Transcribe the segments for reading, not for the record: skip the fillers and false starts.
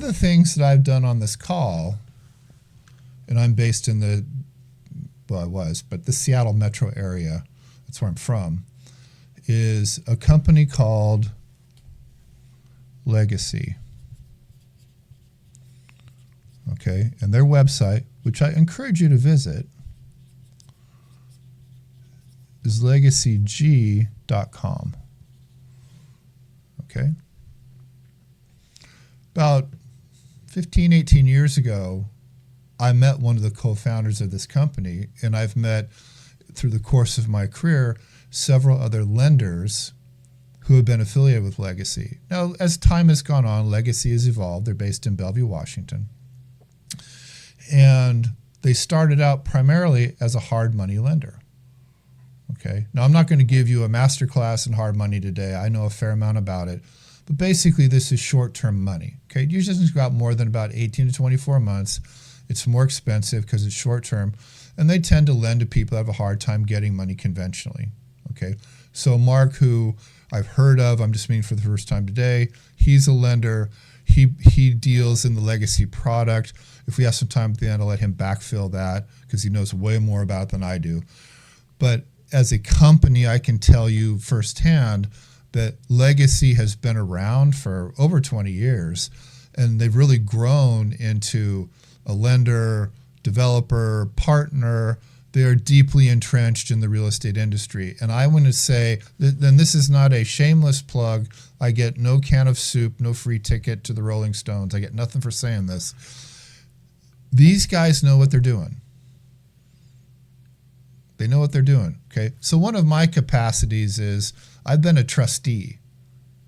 the things that I've done on this call, and I'm based in the Seattle metro area, that's where I'm from, is a company called Legacy. Okay, and their website, which I encourage you to visit, is legacyg.com. Okay. About 15, 18 years ago, I met one of the co-founders of this company, and I've met, through the course of my career, several other lenders who have been affiliated with Legacy. Now, as time has gone on, Legacy has evolved. They're based in Bellevue, Washington. And they started out primarily as a hard money lender. Okay. Now, I'm not going to give you a masterclass in hard money today. I know a fair amount about it. But basically, this is short-term money. Okay. It usually doesn't go out more than about 18 to 24 months. It's more expensive because it's short-term. And they tend to lend to people that have a hard time getting money conventionally. Okay. So Mark, who I've heard of, I'm just meeting for the first time today, he's a lender. He deals in the Legacy product. If we have some time at the end, I'll let him backfill that because he knows way more about it than I do. But as a company, I can tell you firsthand that Legacy has been around for over 20 years, and they've really grown into a lender, developer, partner. They are deeply entrenched in the real estate industry. And I want to say, then this is not a shameless plug. I get no can of soup, no free ticket to the Rolling Stones. I get nothing for saying this. These guys know what they're doing. They know what they're doing, okay? So one of my capacities is I've been a trustee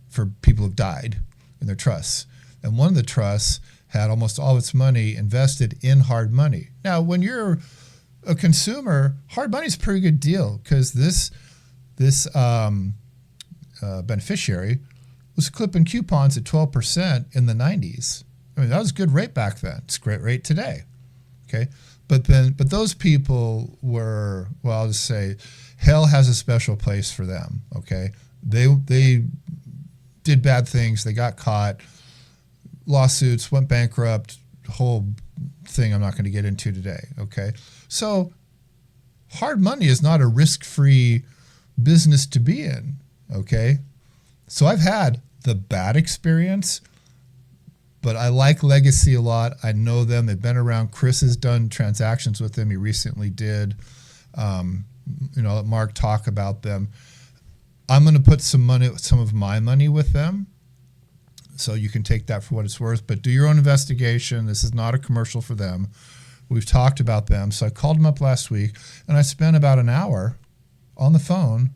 for people who've died in their trusts. And one of the trusts had almost all of its money invested in hard money. Now, when you're a consumer, hard money is a pretty good deal because this beneficiary was clipping coupons at 12% in the 90s. I mean, that was a good rate back then. It's a great rate today, okay? But those people were, well, I'll just say, hell has a special place for them, okay? They did bad things. They got caught. Lawsuits, went bankrupt, whole thing I'm not going to get into today, okay? So hard money is not a risk-free business to be in, okay? So I've had the bad experience, but I like Legacy a lot. I know them. They've been around. Chris has done transactions with them. He recently did. Let Mark talk about them. I'm going to put some of my money with them. So you can take that for what it's worth, but do your own investigation. This is not a commercial for them. We've talked about them. So I called them up last week, and I spent about an hour on the phone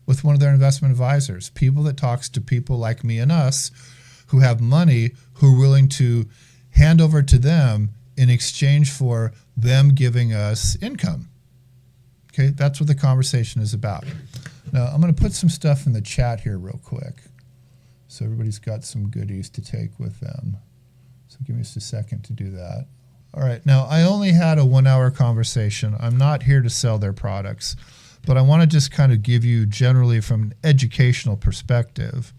with one of their investment advisors, people that talks to people like me and us who have money, who are willing to hand over to them in exchange for them giving us income. Okay, that's what the conversation is about. Now, I'm going to put some stuff in the chat here real quick, so everybody's got some goodies to take with them. So give me just a second to do that. All right, now I only had a 1 hour conversation. I'm not here to sell their products, but I want to just kind of give you generally from an educational perspective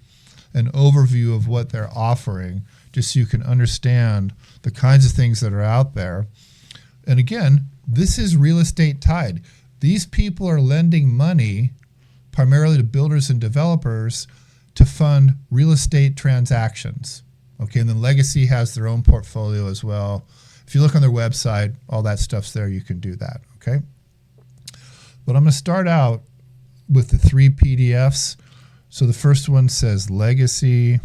an overview of what they're offering, just so you can understand the kinds of things that are out there. And again, this is real estate tied. These people are lending money primarily to builders and developers to fund real estate transactions. Okay, and then Legacy has their own portfolio as well. If you look on their website, all that stuff's there. You can do that, okay? But I'm going to start out with the 3 PDFs. So the first one says Legacy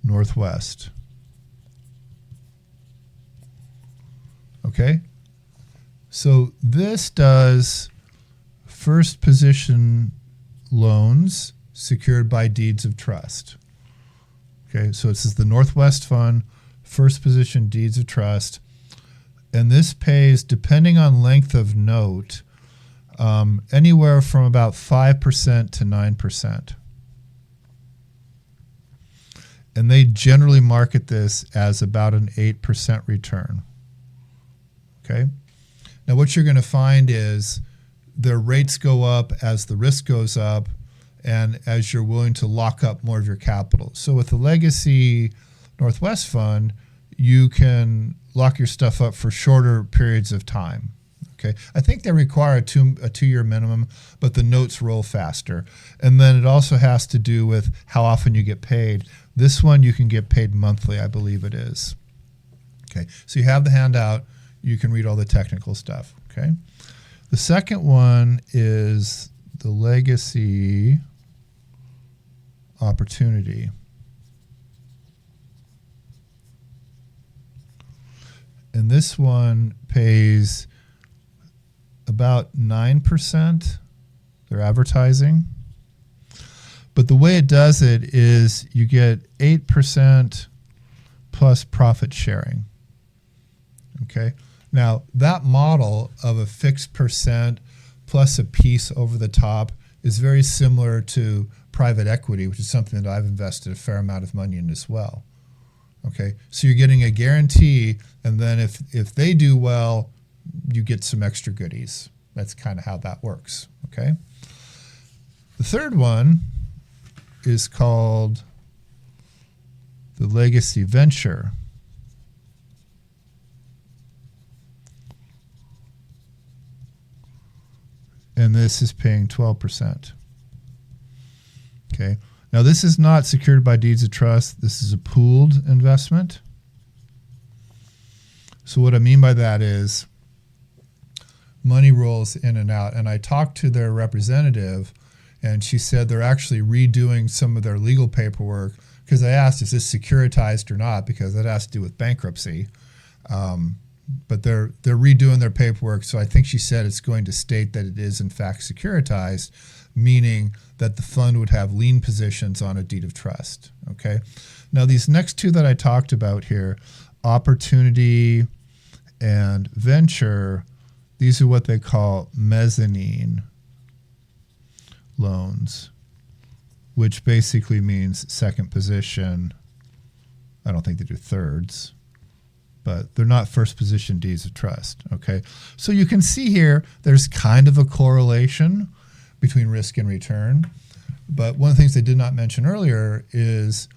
Northwest. Okay? So this does first position loans secured by deeds of trust. Okay, so it says the Northwest Fund, first position deeds of trust. And this pays, depending on length of note, anywhere from about 5% to 9%. And they generally market this as about an 8% return. Okay? Now what you're going to find is their rates go up as the risk goes up, and as you're willing to lock up more of your capital. So with the Legacy Northwest Fund, you can lock your stuff up for shorter periods of time. Okay, I think they require a 2-year minimum, but the notes roll faster. And then it also has to do with how often you get paid. This one you can get paid monthly, I believe it is. Okay, so you have the handout. You can read all the technical stuff. Okay, the second one is the Legacy Opportunity. And this one pays about 9%, they're advertising. But the way it does it is you get 8% plus profit sharing. Okay. Now that model of a fixed percent plus a piece over the top is very similar to private equity, which is something that I've invested a fair amount of money in as well. Okay. So you're getting a guarantee, and then if they do well, you get some extra goodies. That's kind of how that works, okay? The third one is called the Legacy Venture. And this is paying 12%. Okay. Now this is not secured by deeds of trust. This is a pooled investment. So what I mean by that is money rolls in and out. And I talked to their representative, and she said they're actually redoing some of their legal paperwork, because I asked, is this securitized or not? Because that has to do with bankruptcy. But they're redoing their paperwork. So I think she said it's going to state that it is in fact securitized, meaning that the fund would have lien positions on a deed of trust. Okay. Now these next two that I talked about here, Opportunity and Venture, these are what they call mezzanine loans, which basically means second position. I don't think they do thirds, but they're not first position deeds of trust. Okay. So you can see here, there's kind of a correlation between risk and return. But one of the things they did not mention earlier is,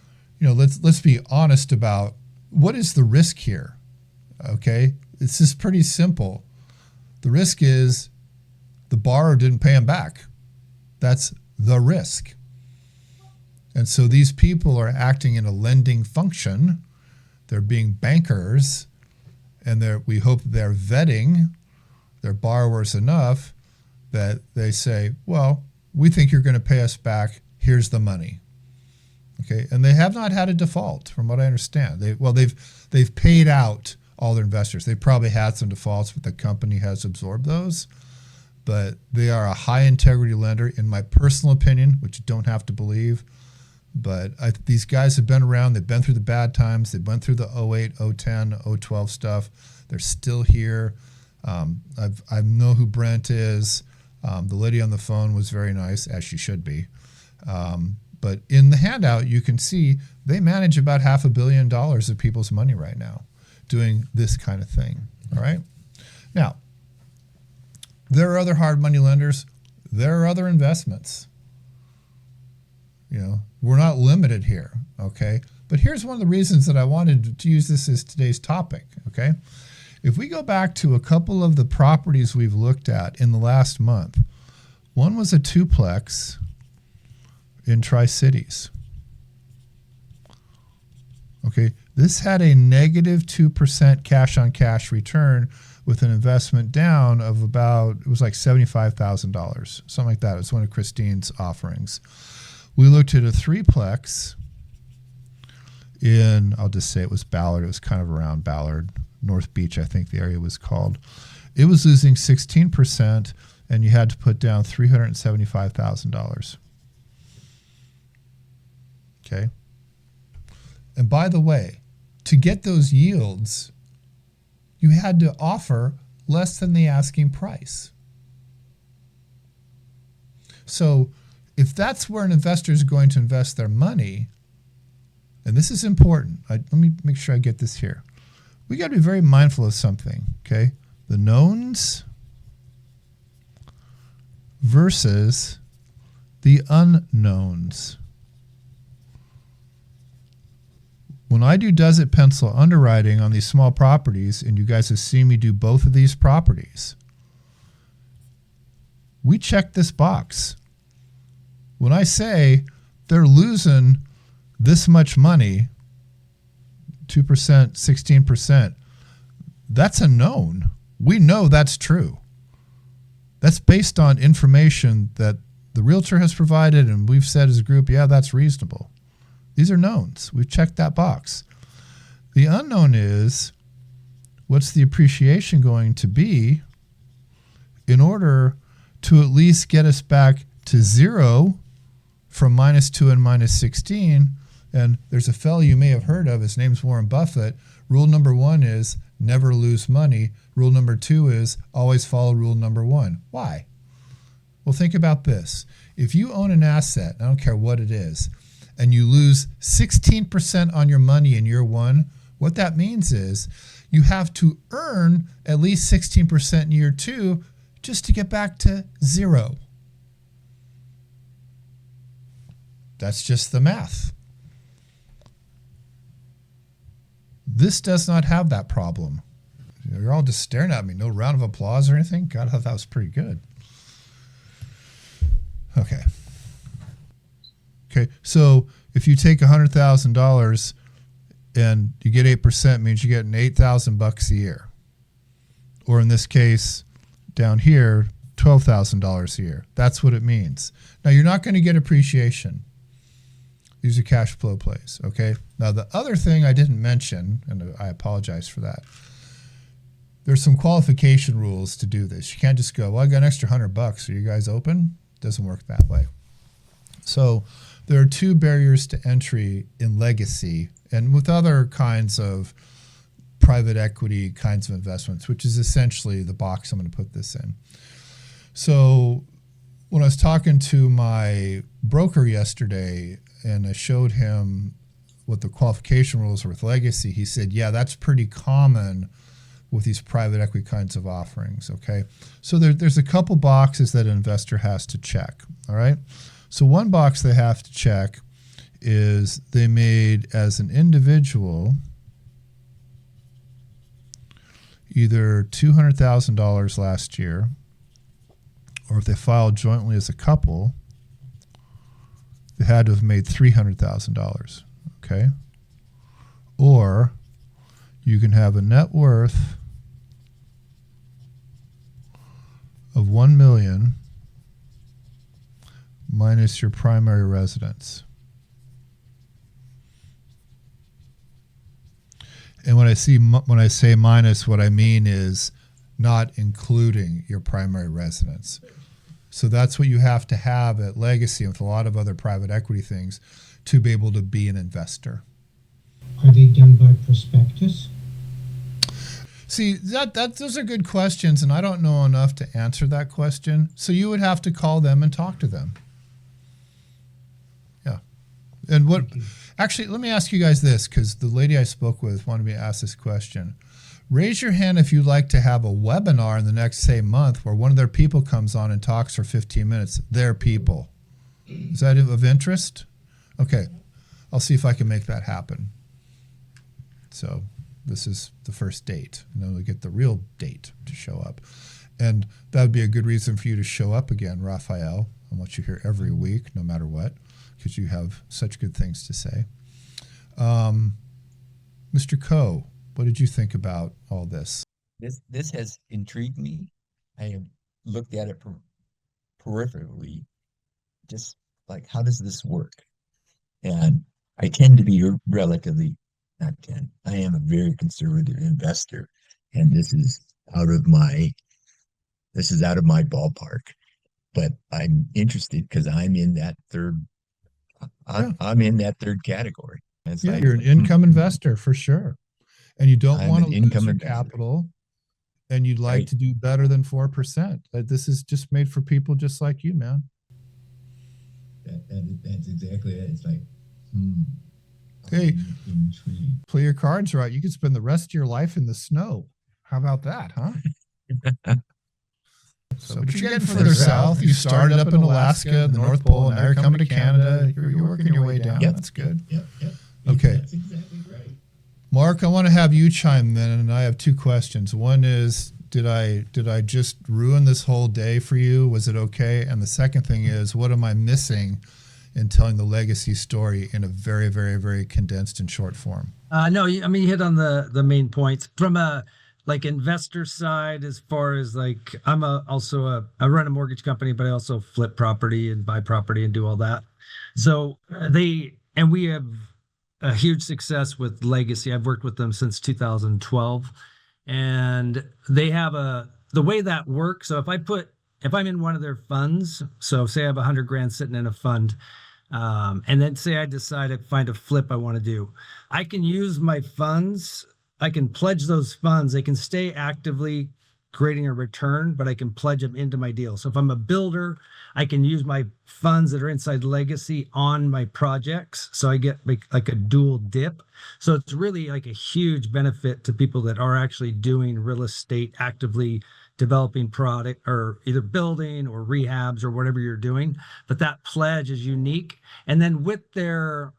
let's be honest about what is the risk here. Okay. It's just pretty simple. The risk is the borrower didn't pay him back. That's the risk. And so these people are acting in a lending function. They're being bankers, and we hope they're vetting their borrowers enough that they say, well, we think you're going to pay us back. Here's the money. Okay, and they have not had a default, from what I understand. They've paid out all their investors. They probably had some defaults, but the company has absorbed those. But they are a high integrity lender, in my personal opinion, which you don't have to believe. But these guys have been around. They've been through the bad times. They've went through the 08, 010, 012 stuff. They're still here. I know who Brent is. The lady on the phone was very nice, as she should be. But in the handout, you can see they manage about $500 million of people's money right now doing this kind of thing. All right. Now, there are other hard money lenders. There are other investments. We're not limited here. Okay. But here's one of the reasons that I wanted to use this as today's topic. Okay. If we go back to a couple of the properties we've looked at in the last month, one was a duplex in Tri-Cities. Okay, this had a negative 2% cash on cash return with an investment down of it was like $75,000, something like that. It was one of Christine's offerings. We looked at a threeplex I'll just say it was Ballard. It was kind of around Ballard, North Beach, I think the area was called. It was losing 16%, and you had to put down $375,000. Okay. And by the way, to get those yields, you had to offer less than the asking price. So if that's where an investor is going to invest their money, and this is important, let me make sure I get this here. We got to be very mindful of something, okay? The knowns versus The unknowns. When I do desert pencil underwriting on these small properties, and you guys have seen me do both of these properties, we check this box. When I say they're losing this much money, 2%, 16%, that's a known. We know that's true. That's based on information that the realtor has provided, and we've said as a group, yeah, that's reasonable. These are knowns. We've checked that box. The unknown is, what's the appreciation going to be in order to at least get us back to zero from -2 and -16? And there's a fellow you may have heard of. His name's Warren Buffett. Rule number 1 is never lose money. Rule number 2 is always follow rule number 1. Why? Well, think about this. If you own an asset, I don't care what it is, and you lose 16% on your money in year 1, what that means is you have to earn at least 16% in year 2 just to get back to zero. That's just the math. This does not have that problem. You're all just staring at me. No round of applause or anything? God, I thought that was pretty good. Okay. Okay, so if you take $100,000 and you get 8%, means you're getting $8,000 a year. Or in this case, down here, $12,000 a year. That's what it means. Now, you're not going to get appreciation. These are cash flow plays, okay? Now, the other thing I didn't mention, and I apologize for that, there's some qualification rules to do this. You can't just go, well, I got an extra $100. Are you guys open? It doesn't work that way. So there are 2 barriers to entry in legacy and with other kinds of private equity kinds of investments, which is essentially the box I'm going to put this in. So when I was talking to my broker yesterday and I showed him what the qualification rules are with legacy, he said, yeah, that's pretty common with these private equity kinds of offerings, okay? So there's a couple boxes that an investor has to check, all right? So one box they have to check is they made, as an individual, either $200,000 last year, or if they filed jointly as a couple, they had to have made $300,000, okay? Or you can have a net worth of $1 million minus your primary residence. And when I say minus, what I mean is not including your primary residence. So that's what you have to have at legacy with a lot of other private equity things to be able to be an investor. Are they done by prospectus? See, those are good questions, and I don't know enough to answer that question. So you would have to call them and talk to them. Yeah. And what, actually, let me ask you guys this, because the lady I spoke with wanted me to ask this question. Raise your hand if you'd like to have a webinar in the next, say, month where one of their people comes on and talks for 15 minutes. Their people. Is that of interest? Okay. I'll see if I can make that happen. So this is the first date. And then we get the real date to show up. And that would be a good reason for you to show up again, Raphael. I want you here every week, no matter what, because you have such good things to say. Mr. Coe, what did you think about all this? This has intrigued me. I have looked at it peripherally, just like, how does this work? And I tend to be relatively, not tend, I am a very conservative investor, and this is out of my ballpark. But I'm interested because I'm in that third, I'm in that third category. It's Yeah, like, you're an income investor for sure. And you don't I'm want to an lose income your investor. capital, and you'd like Right. to do better than 4%. This is just made for people just like you, man. That's exactly it. It's like, Hey, I'm intrigued. play your cards right. You could spend the rest of your life in the snow. How about that, huh? So, but you're getting further south. You started up in Alaska, the North Pole, and now you're coming to Canada. You're working your way down. Yep. That's good. Yep. Okay. That's exactly right. Mark, I want to have you chime in, and I have two questions. One is, did I just ruin this whole day for you? Was it okay? And the second thing is, what am I missing in telling the legacy story in a very, very, very condensed and short form? No, I mean, you hit on the main points from a like investor side. As far as like, I run a mortgage company, but I also flip property and buy property and do all that. So we have a huge success with Legacy. I've worked with them since 2012, and they have the way that works. So if I'm in one of their funds, so say I have 100 grand sitting in a fund, and then say I decide to find a flip I want to do, I can use my funds. I can pledge those funds. They can stay actively creating a return, but I can pledge them into my deal. So if I'm a builder, I can use my funds that are inside Legacy on my projects. So I get like a dual dip. So it's really like a huge benefit to people that are actually doing real estate, actively developing product or either building or rehabs or whatever you're doing. But that pledge is unique. And then with their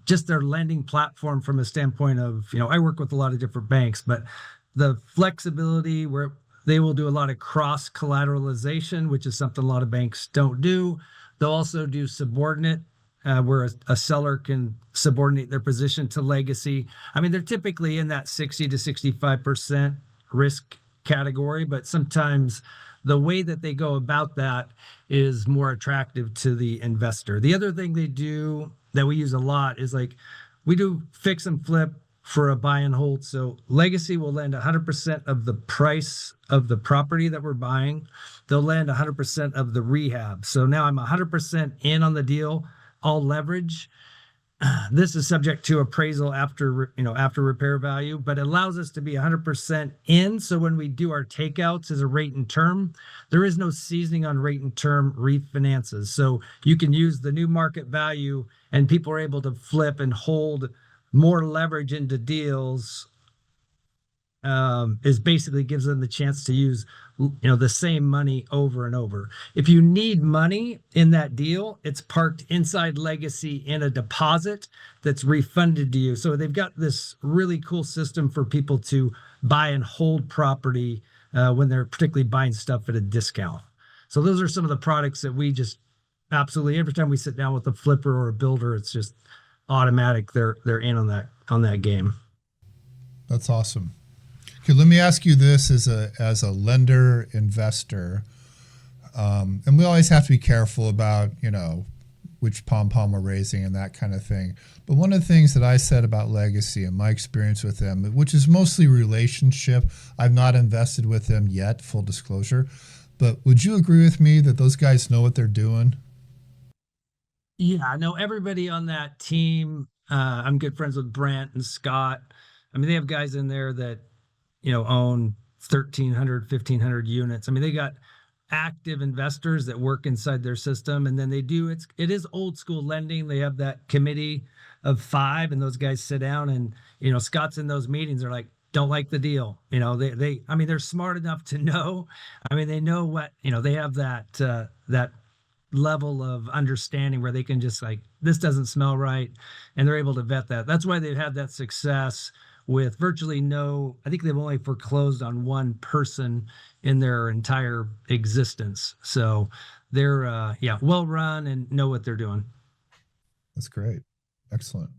just their lending platform from a standpoint of, I work with a lot of different banks, but the flexibility where they will do a lot of cross collateralization, which is something a lot of banks don't do. They'll also do subordinate, where a seller can subordinate their position to Legacy. I mean, they're typically in that 60 to 65% risk category, but sometimes the way that they go about that is more attractive to the investor. The other thing they do that we use a lot is like we do fix and flip for a buy and hold. So Legacy will lend 100% of the price of the property that we're buying. They'll lend 100% of the rehab. So now I'm 100% in on the deal, all leverage. This is subject to appraisal after repair value, but it allows us to be 100% in. So when we do our takeouts as a rate and term, there is no seasoning on rate and term refinances. So you can use the new market value, and people are able to flip and hold more leverage into deals. Is basically gives them the chance to use the same money over and over. If you need money in that deal, it's parked inside Legacy in a deposit that's refunded to you. So they've got this really cool system for people to buy and hold property when they're particularly buying stuff at a discount. So those are some of the products that we just absolutely, every time we sit down with a flipper or a builder, it's just automatic. They're in on that game. That's awesome. Okay, let me ask you this as a lender investor, and we always have to be careful about which pom-pom we're raising and that kind of thing. But one of the things that I said about Legacy and my experience with them, which is mostly relationship, I've not invested with them yet, full disclosure. But would you agree with me that those guys know what they're doing? Yeah, I know everybody on that team. I'm good friends with Brent and Scott. I mean, they have guys in there that own 1,300, 1,500 units. I mean, they got active investors that work inside their system, and then it is old school lending. They have that committee of 5, and those guys sit down, and Scott's in those meetings. They're like, don't like the deal. They're smart enough to know. I mean, they know what they have that level of understanding where they can just like, this doesn't smell right, and they're able to vet that. That's why they've had that success with virtually I think they've only foreclosed on one person in their entire existence. So they're, well run and know what they're doing. That's great. Excellent.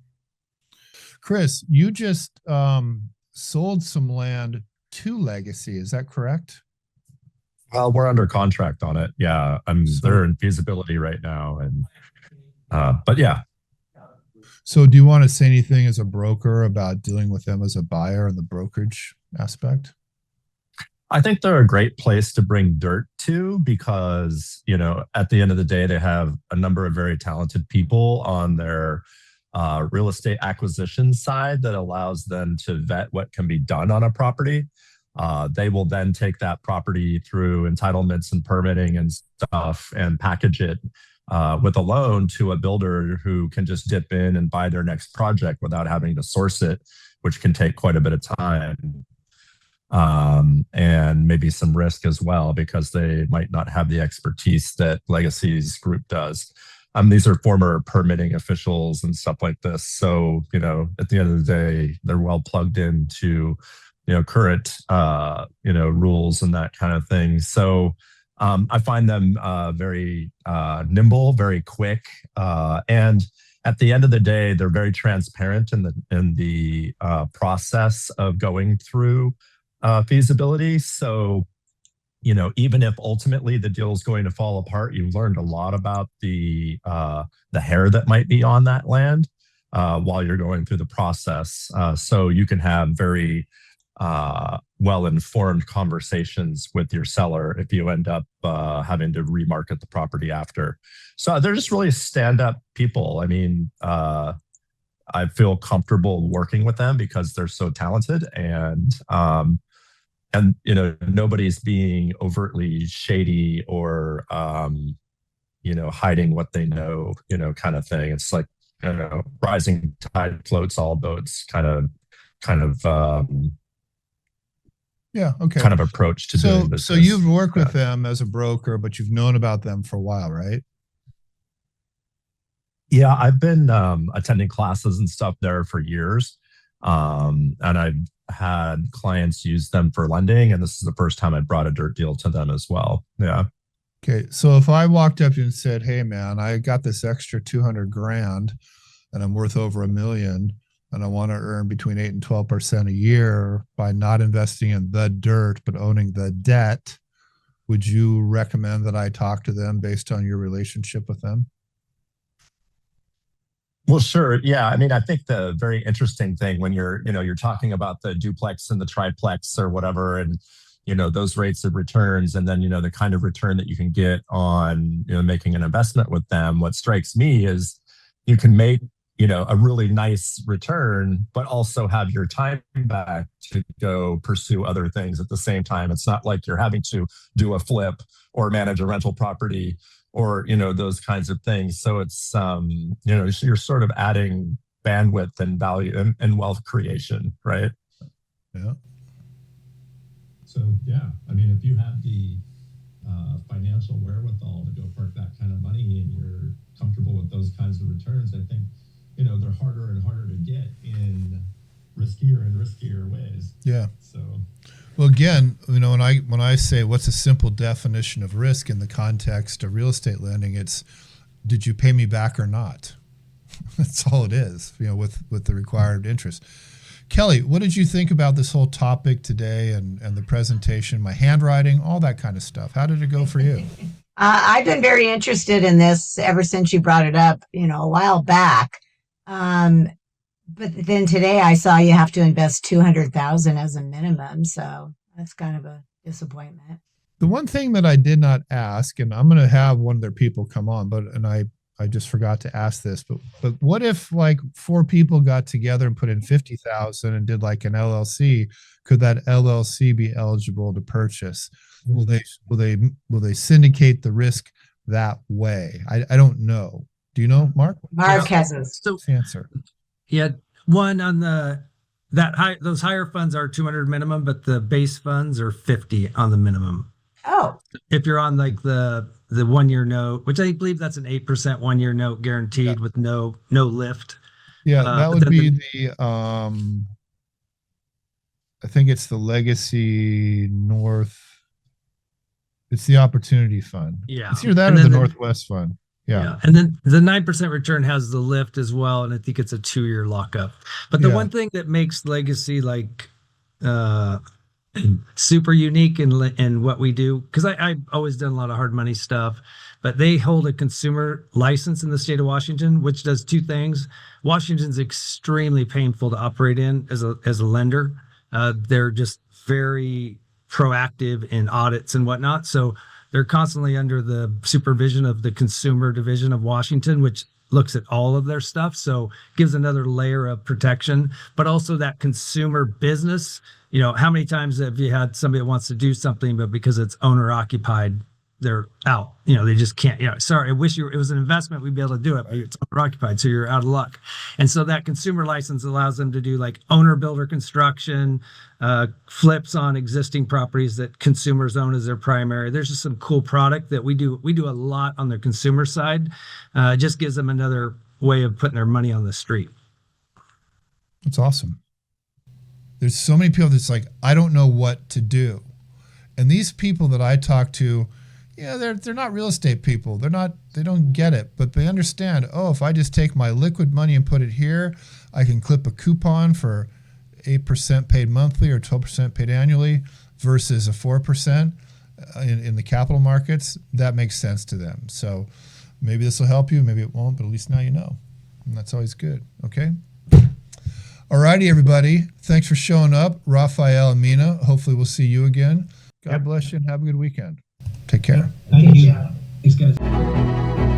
Chris, you just sold some land to Legacy. Is that correct? Well, we're under contract on it. Yeah. They're in feasibility right now. But yeah. So do you want to say anything as a broker about dealing with them as a buyer and the brokerage aspect? I think they're a great place to bring dirt to because, at the end of the day, they have a number of very talented people on their real estate acquisition side that allows them to vet what can be done on a property. They will then take that property through entitlements and permitting and stuff and package it with a loan to a builder who can just dip in and buy their next project without having to source it, which can take quite a bit of time. and maybe some risk as well because they might not have the expertise that Legacy's group does. These are former permitting officials and stuff like this. So, at the end of the day, they're well plugged into, current, rules and that kind of thing. So, I find them very nimble, very quick, and at the end of the day, they're very transparent in the process of going through feasibility. So, even if ultimately the deal is going to fall apart, you've learned a lot about the hair that might be on that land while you're going through the process. So you can have very well-informed conversations with your seller if you end up having to remarket the property after. So they're just really stand-up people. I mean, I feel comfortable working with them because they're so talented, and nobody's being overtly shady or hiding what they know, kind of thing. It's like, rising tide floats all boats kind of Yeah. Okay. kind of approach to doing business. So you've worked with them as a broker, but you've known about them for a while, right? Yeah, I've been attending classes and stuff there for years. And I've had clients use them for lending, and this is the first time I brought a dirt deal to them as well. Yeah. Okay. So if I walked up to you and said, "Hey man, I got this extra 200 grand and I'm worth over $1 million and I want to earn between 8 and 12% a year by not investing in the dirt, but owning the debt," would you recommend that I talk to them based on your relationship with them? Well, sure. Yeah. I mean, I think the very interesting thing when you're talking about the duplex and the triplex or whatever, and, those rates of returns, and then, the kind of return that you can get on, making an investment with them. What strikes me is you can make, a really nice return, but also have your time back to go pursue other things at the same time. It's not like you're having to do a flip or manage a rental property or those kinds of things. So it's you're sort of adding bandwidth and value and wealth creation, right? Yeah. So yeah, I mean, if you have the financial wherewithal to go park that kind of money and you're comfortable with those kinds of returns, I think they're harder and harder to get in riskier and riskier ways. Yeah. So. Well, again, when I say what's a simple definition of risk in the context of real estate lending, it's did you pay me back or not? That's all it is, with the required interest. Kelly, what did you think about this whole topic today and the presentation, my handwriting, all that kind of stuff? How did it go for you? I've been very interested in this ever since you brought it up, a while back. But then today I saw you have to invest 200,000 as a minimum. So that's kind of a disappointment. The one thing that I did not ask, and I'm going to have one of their people come on, and I just forgot to ask this, but what if like 4 people got together and put in 50,000 and did like an LLC? Could that LLC be eligible to purchase? Will they syndicate the risk that way? I don't know. Do you know, Mark? Mark has a answer. Yeah, one on those higher funds are 200 minimum, but the base funds are 50 on the minimum. Oh, If you're on like the 1 year note, which I believe that's an 8% 1 year note guaranteed with no lift. Yeah, that would be the I think it's the Legacy North. It's the Opportunity Fund. Yeah, it's either that or the Northwest Fund. Yeah. And then the 9% return has the lift as well, and I think it's a 2-year lockup. But the one thing that makes Legacy like super unique in what we do, because I've always done a lot of hard money stuff, but they hold a consumer license in the state of Washington, which does 2 things. Washington's extremely painful to operate in as a lender. They're just very proactive in audits and whatnot. So they're constantly under the supervision of the consumer division of Washington, which looks at all of their stuff. So gives another layer of protection, but also that consumer business. How many times have you had somebody that wants to do something, but because it's owner occupied, they're out. They just can't. Sorry, I wish it was an investment. We'd be able to do it, but it's owner occupied, so you're out of luck. And so that consumer license allows them to do like owner builder construction, flips on existing properties that consumers own as their primary. There's just some cool product that we do. We do a lot on the consumer side. It just gives them another way of putting their money on the street. That's awesome. There's so many people that's like, I don't know what to do. And these people that I talk to, they're not real estate people. They don't get it, but they understand, if I just take my liquid money and put it here, I can clip a coupon for 8% paid monthly or 12% paid annually versus a 4% in the capital markets. That makes sense to them. So maybe this will help you, maybe it won't, but at least now you know. And that's always good. Okay. Alrighty, everybody. Thanks for showing up. Raphael and Mina. Hopefully we'll see you again. God bless you and have a good weekend. Take care. Thank you. Thanks, guys.